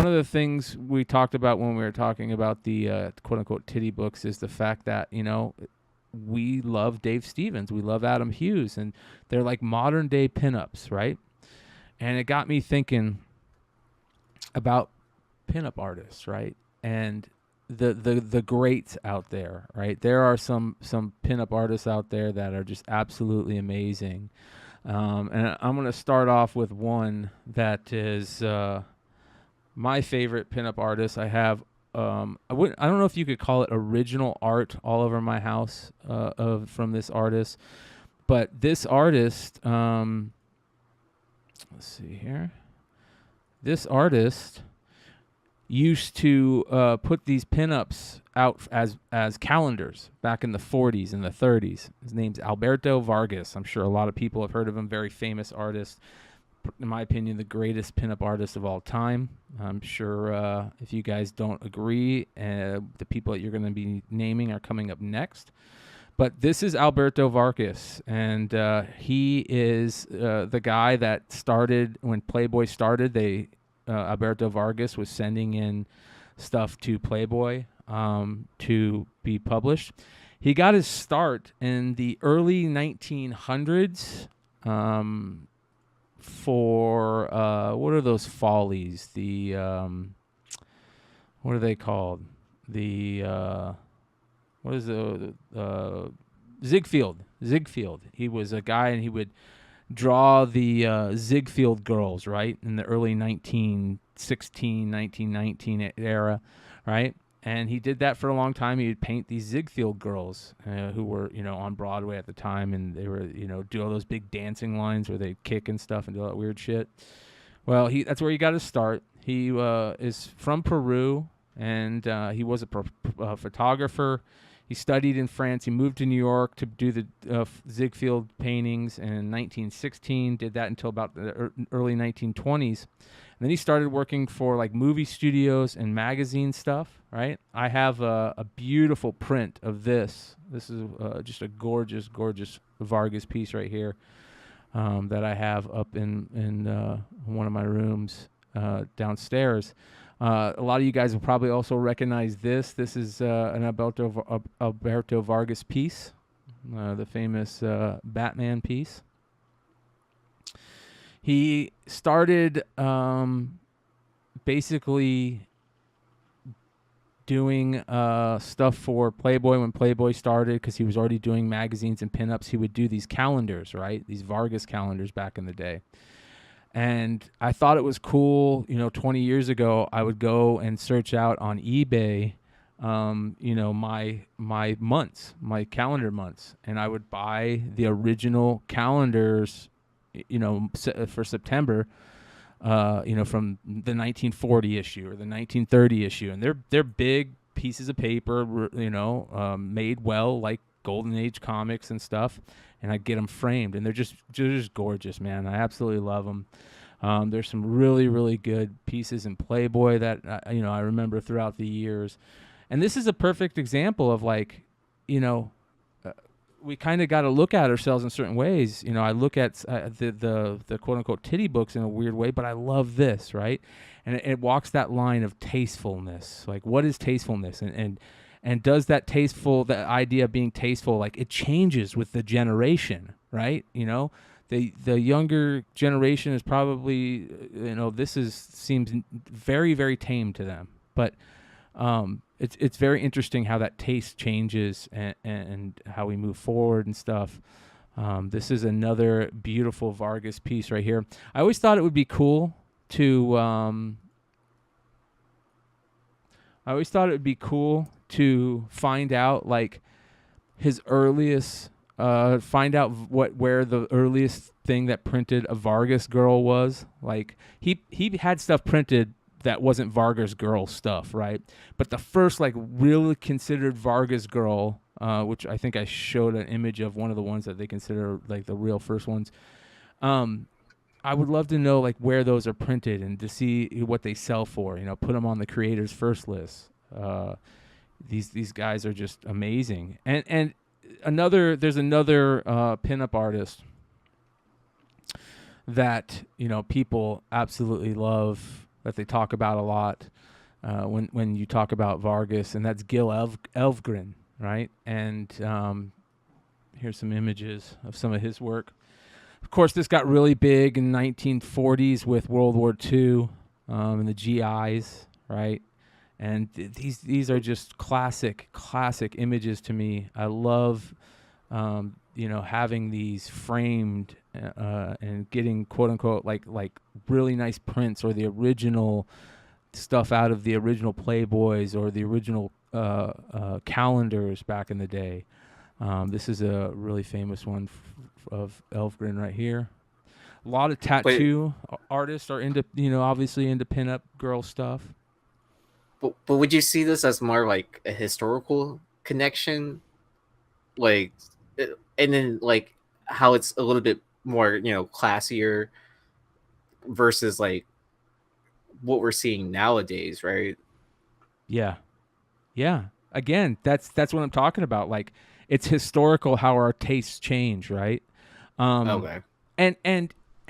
one of the things we talked about when we were talking about the quote unquote titty books is the fact that, we love Dave Stevens, we love Adam Hughes, and they're like modern day pinups, right? And it got me thinking about pinup artists, right? And the greats out there, right? There are some pinup artists out there that are just absolutely amazing. And I'm going to start off with one that is my favorite pinup artist. I have I don't know if you could call it original art all over my house from this artist, but this artist, let's see here. This artist used to put these pinups out as calendars back in the 40s and the 30s. His name's Alberto Vargas. I'm sure a lot of people have heard of him. Very famous artist. In my opinion, the greatest pinup artist of all time. I'm sure if you guys don't agree, the people that you're going to be naming are coming up next. But this is Alberto Vargas, and he is the guy that started when Playboy started. Alberto Vargas was sending in stuff to Playboy to be published. He got his start in the early 1900s for what are those follies? The what are they called? The what is the Ziegfeld? Ziegfeld. He was a guy, and he would draw the Ziegfeld girls, right, in the early 1916, 1919 era, right? And he did that for a long time. He would paint these Ziegfeld girls who were, on Broadway at the time, and they were, do all those big dancing lines where they kick and stuff and do all that weird shit. Well, that's where he got his start. He is from Peru, and he was a photographer. He studied in France. He moved to New York to do the Ziegfeld paintings in 1916. Did that until about the early 1920s. And then he started working for like movie studios and magazine stuff, right? I have a beautiful print of this. This is just a gorgeous, gorgeous Vargas piece right here that I have up in one of my rooms downstairs. A lot of you guys will probably also recognize this. This is an Alberto Vargas piece, the famous Batman piece. He started basically doing stuff for Playboy when Playboy started, because he was already doing magazines and pinups. He would do these calendars, right? These Vargas calendars back in the day. And I thought it was cool, 20 years ago, I would go and search out on eBay, my months, my calendar months, and I would buy the original calendars, for September, from the 1940 issue or the 1930 issue. And they're big pieces of paper, made well, like Golden Age comics and stuff. And I get them framed, and they're just gorgeous, man. I absolutely love them. There's some really, really good pieces in Playboy that I remember throughout the years, and this is a perfect example of we kind of got to look at ourselves in certain ways. I look at the quote unquote titty books in a weird way, but I love this, right? And it walks that line of tastefulness. Like, what is tastefulness, and does that idea of being tasteful, like, it changes with the generation, right? The younger generation is probably, seems very, very tame to them. But it's very interesting how that taste changes and how we move forward and stuff. This is another beautiful Vargas piece right here. I always thought it would be cool to find out like his earliest, find out where the earliest thing that printed a Vargas girl was. Like he had stuff printed that wasn't Vargas girl stuff, right? But the first like really considered Vargas girl, which I think I showed an image of one of the ones that they consider like the real first ones. I would love to know like where those are printed and to see what they sell for. Put them on the creators first list. These guys are just amazing. And there's another pinup artist that people absolutely love. that they talk about a lot when you talk about Vargas, and that's Gil Elvgren, right? And here's some images of some of his work. Of course, this got really big in the 1940s with World War II and the GIs, right? And these are just classic images to me. I love, having these framed and getting quote unquote like really nice prints or the original stuff out of the original Playboys or the original calendars back in the day. This is a really famous one of Elfgren right here. A lot of tattoo artists are into, obviously into pinup girl stuff. But would you see this as more like a historical connection, like, and then like how it's a little bit more classier versus like what we're seeing nowadays, right? Yeah. Again, that's what I'm talking about. Like, it's historical how our tastes change, right? Okay. And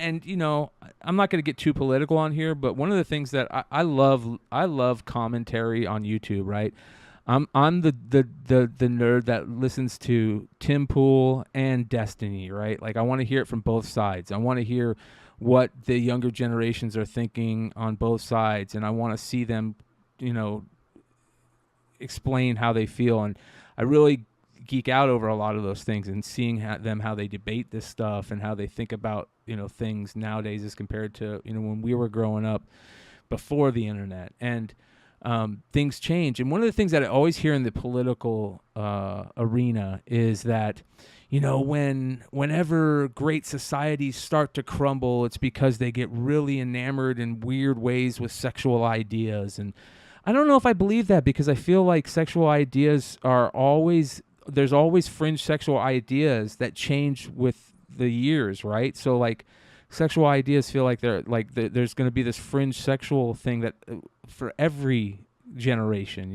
I'm not going to get too political on here, but one of the things that I love commentary on YouTube, right? I'm the nerd that listens to Tim Pool and Destiny, right? Like, I want to hear it from both sides. I want to hear what the younger generations are thinking on both sides, and I want to see them, explain how they feel. And I really geek out over a lot of those things, and seeing how they debate this stuff and how they think about things nowadays as compared to when we were growing up before the internet. And things change. And one of the things that I always hear in the political arena is that whenever great societies start to crumble, it's because they get really enamored in weird ways with sexual ideas. And I don't know if I believe that, because I feel like sexual ideas there's always fringe sexual ideas that change with the years, right? So like sexual ideas feel like there's going to be this fringe sexual thing that for every generation,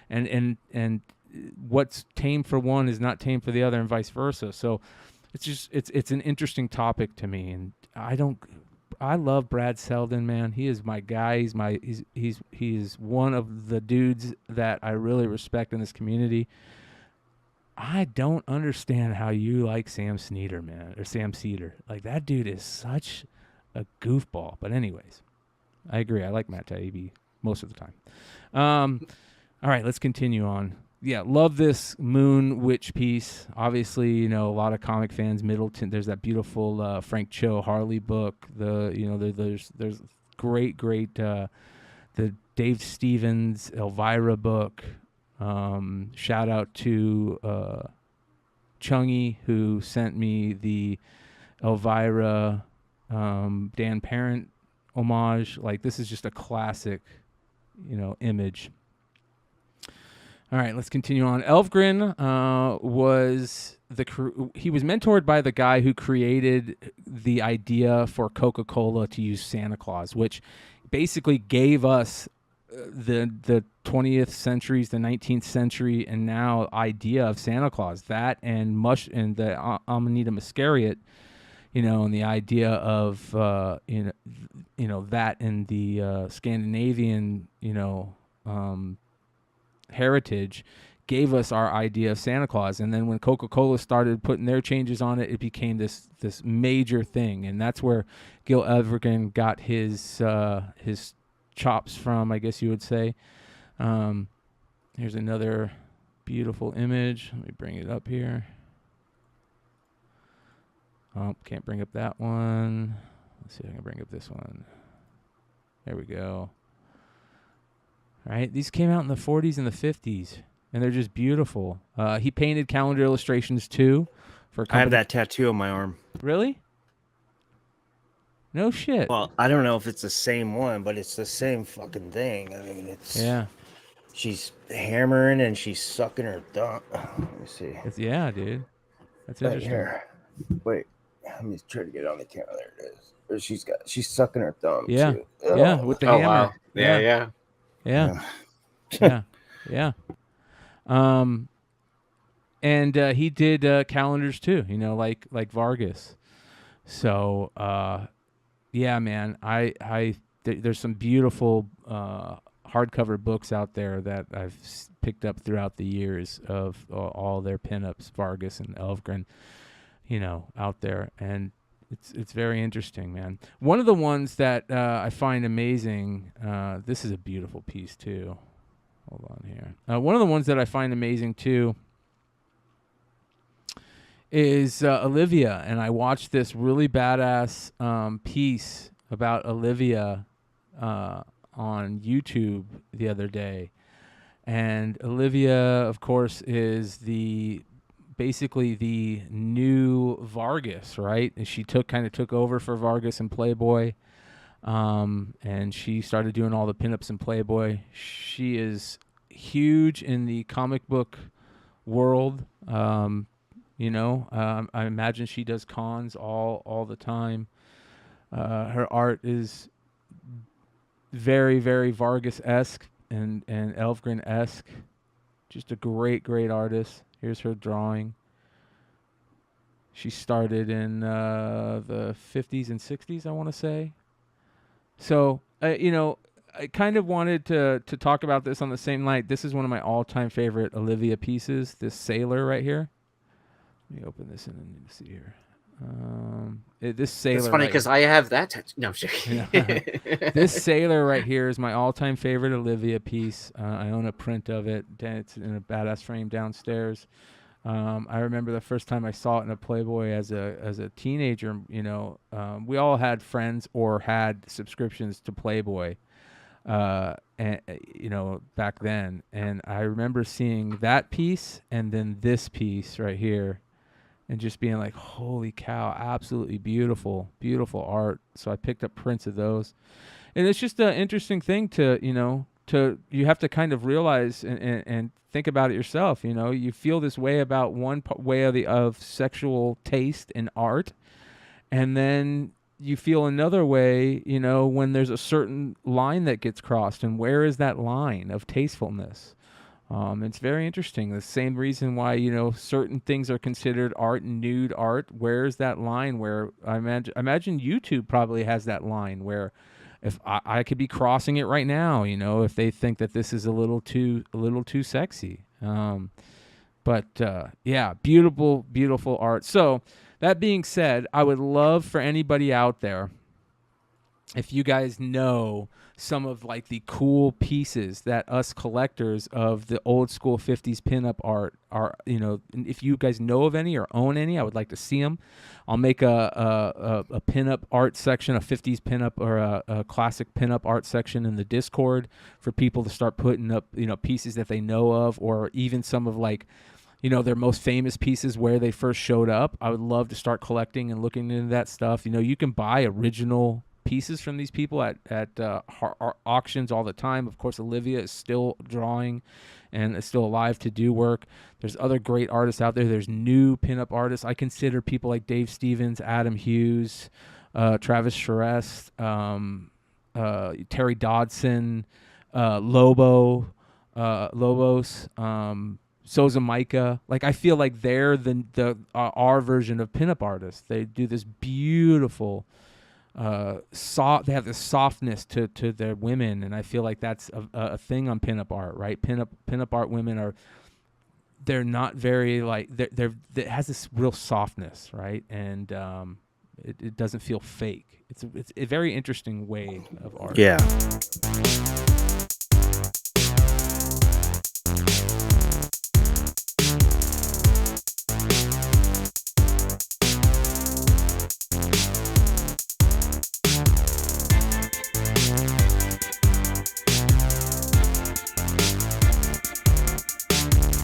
and what's tame for one is not tame for the other, and vice versa. So it's just it's an interesting topic to me, and I love Brad Selden, man. He is my guy. He's one of the dudes that I really respect in this community. I don't understand how you like Sam Sneeder, man, or Sam Cedar. Like, that dude is such a goofball. But anyways, I agree. I like Matt Taibbi most of the time. All right, let's continue on. Yeah, love this Moon Witch piece. Obviously, a lot of comic fans. Middleton. There's that beautiful Frank Cho Harley book. There's great the Dave Stevens Elvira book. Shout out to Chungy, who sent me the Elvira Dan Parent homage. Like, this is just a classic, image. All right, let's continue on. Elfgren was he was mentored by the guy who created the idea for Coca-Cola to use Santa Claus, which basically gave us the 20th centuries, the 19th century, and now idea of Santa Claus. That and the Amanita Muscariot, and the idea of that and the Scandinavian, heritage gave us our idea of Santa Claus. And then when Coca-Cola started putting their changes on it, it became this major thing. And that's where Gil Evergan got his chops from, I guess you would say. Here's another beautiful image. Let me bring it up here. Oh, can't bring up that one. Let's see if I can bring up this one. There we go. All right, these came out in the 40s and the 50s, and they're just beautiful. He painted calendar illustrations too. I have that tattoo on my arm. Really? No shit. Well, I don't know if it's the same one, but it's the same fucking thing. I mean, yeah. She's hammering and she's sucking her thumb. Let me see. Yeah, dude. That's right interesting. Here. Wait, let me try to get it on the camera. There it is. She's sucking her thumb. Yeah. Too. Yeah, with the hammer. Wow. Yeah. And he did calendars too, like Vargas. So yeah, man, I there's some beautiful hardcover books out there that I've picked up throughout the years of all their pinups, Vargas and Elfgren, out there, and it's very interesting, man. One of the ones that I find amazing, this is a beautiful piece too. Hold on here. One of the ones that I find amazing too is Olivia, and I watched this really badass piece about Olivia on YouTube the other day. And Olivia, of course, is basically the new Vargas, right? And she kind of took over for Vargas and Playboy, and she started doing all the pinups in Playboy. She is huge in the comic book world. I imagine she does cons all the time. Her art is very, very Vargas-esque and Elfgren-esque. Just a great artist. Here's her drawing. She started in the 50s and 60s, I want to say. So, I kind of wanted to talk about this on the same night. This is one of my all-time favorite Olivia pieces, this sailor right here. Let me open this and see here. This sailor. It's funny because I have that tattoo. No, I'm joking. This sailor right here is my all-time favorite Olivia piece. I own a print of it. It's in a badass frame downstairs. I remember the first time I saw it in a Playboy as a teenager. We all had friends or had subscriptions to Playboy, and back then. And I remember seeing that piece and then this piece right here, and just being like, holy cow, absolutely beautiful art. So I picked up prints of those. And it's just an interesting thing to you have to kind of realize and think about it yourself. You feel this way about one way of sexual taste in art, and then you feel another way, when there's a certain line that gets crossed, and where is that line of tastefulness? It's very interesting. The same reason why, certain things are considered art and nude art. Where's that line where I imagine YouTube probably has that line where if I could be crossing it right now, if they think that this is a little too sexy. But beautiful art. So that being said, I would love for anybody out there, if you guys know some of like the cool pieces that us collectors of the old school 50s pinup art are, if you guys know of any or own any, I would like to see them. I'll make a pinup art section, a 50s pinup or a classic pinup art section in the Discord for people to start putting up, pieces that they know of, or even some of like, their most famous pieces where they first showed up. I would love to start collecting and looking into that stuff. You can buy original pieces from these people at auctions all the time. Of course, Olivia is still drawing and is still alive to do work. There's other great artists out there. There's new pinup artists. I consider people like Dave Stevens, Adam Hughes, Travis Charest, Terry Dodson, Lobos, Soza Micah. Like, I feel like they're our version of pinup artists. They do this beautiful they have this softness to their women, and I feel like that's a thing on pinup art, right? Pinup art women they're not very like it has this real softness, right? And it doesn't feel fake. It's a very interesting way of art. Yeah.